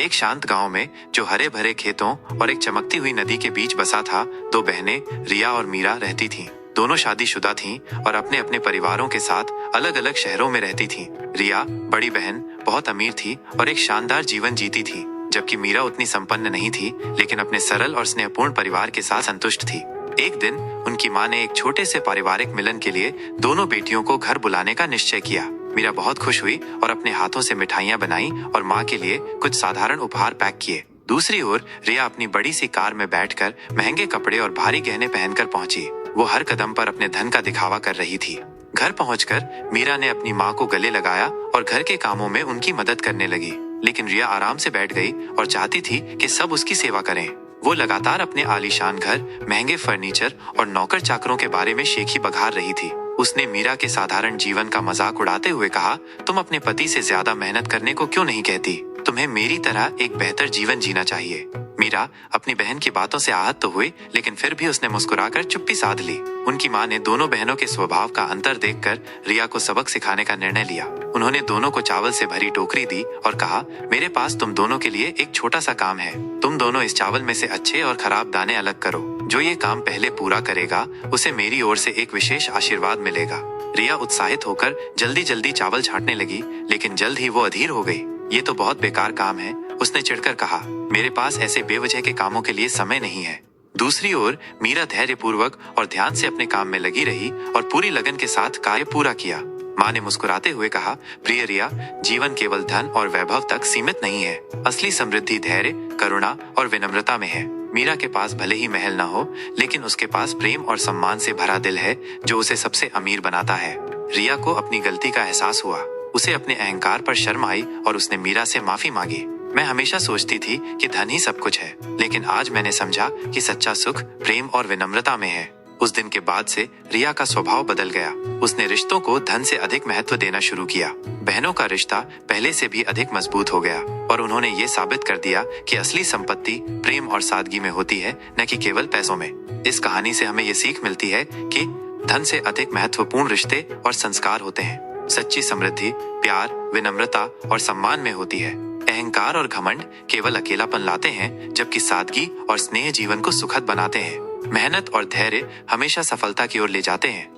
एक शांत गांव में जो हरे भरे खेतों और एक चमकती हुई नदी के बीच बसा था, दो बहनें रिया और मीरा रहती थीं। दोनों शादीशुदा थीं और अपने अपने परिवारों के साथ अलग अलग शहरों में रहती थीं। रिया बड़ी बहन बहुत अमीर थी और एक शानदार जीवन जीती थी, जबकि मीरा उतनी संपन्न नहीं थी, लेकिन अपने सरल और स्नेहपूर्ण परिवार के साथ संतुष्ट थी। एक दिन उनकी माँ ने एक छोटे से पारिवारिक मिलन के लिए दोनों बेटियों को घर बुलाने का निश्चय किया। मीरा बहुत खुश हुई और अपने हाथों से मिठाइयाँ बनाई और माँ के लिए कुछ साधारण उपहार पैक किए। दूसरी ओर रिया अपनी बड़ी सी कार में बैठकर महंगे कपड़े और भारी गहने पहनकर पहुंची। वो हर कदम पर अपने धन का दिखावा कर रही थी। घर पहुंचकर मीरा ने अपनी माँ को गले लगाया और घर के कामों में उनकी मदद करने लगी, लेकिन रिया आराम से बैठ गई और चाहती थी कि सब उसकी सेवा करें। वो लगातार अपने आलीशान घर, महंगे फर्नीचर और नौकर चाकरों के बारे में शेखी बघार रही थी। उसने मीरा के साधारण जीवन का मजाक उड़ाते हुए कहा, तुम अपने पति से ज्यादा मेहनत करने को क्यों नहीं कहती? तुम्हें मेरी तरह एक बेहतर जीवन जीना चाहिए। मीरा अपनी बहन की बातों से आहत तो हुई, लेकिन फिर भी उसने मुस्कुराकर चुप्पी साध ली। उनकी माँ ने दोनों बहनों के स्वभाव का अंतर देखकर रिया को सबक सिखाने का निर्णय लिया। उन्होंने दोनों को चावल से भरी टोकरी दी और कहा, मेरे पास तुम दोनों के लिए एक छोटा सा काम है। तुम दोनों इस चावल में से अच्छे और खराब दाने अलग करो। जो ये काम पहले पूरा करेगा, उसे मेरी ओर से एक विशेष आशीर्वाद मिलेगा। रिया उत्साहित होकर जल्दी जल्दी चावल छांटने लगी, लेकिन जल्द ही वो अधीर हो गई। ये तो बहुत बेकार काम है, उसने चिढ़कर कहा। मेरे पास ऐसे बेवजह के कामों के लिए समय नहीं है। दूसरी ओर मीरा धैर्यपूर्वक और ध्यान से अपने काम में लगी रही और पूरी लगन के साथ कार्य पूरा किया। माँ ने मुस्कुराते हुए कहा, प्रिय रिया, जीवन केवल धन और वैभव तक सीमित नहीं है। असली समृद्धि धैर्य, करुणा और विनम्रता में है। मीरा के पास भले ही महल ना हो, लेकिन उसके पास प्रेम और सम्मान से भरा दिल है, जो उसे सबसे अमीर बनाता है। रिया को अपनी गलती का एहसास हुआ। उसे अपने अहंकार पर शर्म आई और उसने मीरा से माफी मांगी। मैं हमेशा सोचती थी कि धन ही सब कुछ है, लेकिन आज मैंने समझा कि सच्चा सुख प्रेम और विनम्रता में है। उस दिन के बाद से रिया का स्वभाव बदल गया। उसने रिश्तों को धन से अधिक महत्व देना शुरू किया। बहनों का रिश्ता पहले से भी अधिक मजबूत हो गया और उन्होंने ये साबित कर दिया कि असली संपत्ति प्रेम और सादगी में होती है, न कि केवल पैसों में। इस कहानी से हमें ये सीख मिलती है कि धन से अधिक महत्वपूर्ण रिश्ते और संस्कार होते हैं। सच्ची समृद्धि प्यार, विनम्रता और सम्मान में होती है। अहंकार और घमंड केवल अकेलापन लाते हैं, जबकि सादगी और स्नेह जीवन को सुखद बनाते हैं। मेहनत और धैर्य हमेशा सफलता की ओर ले जाते हैं।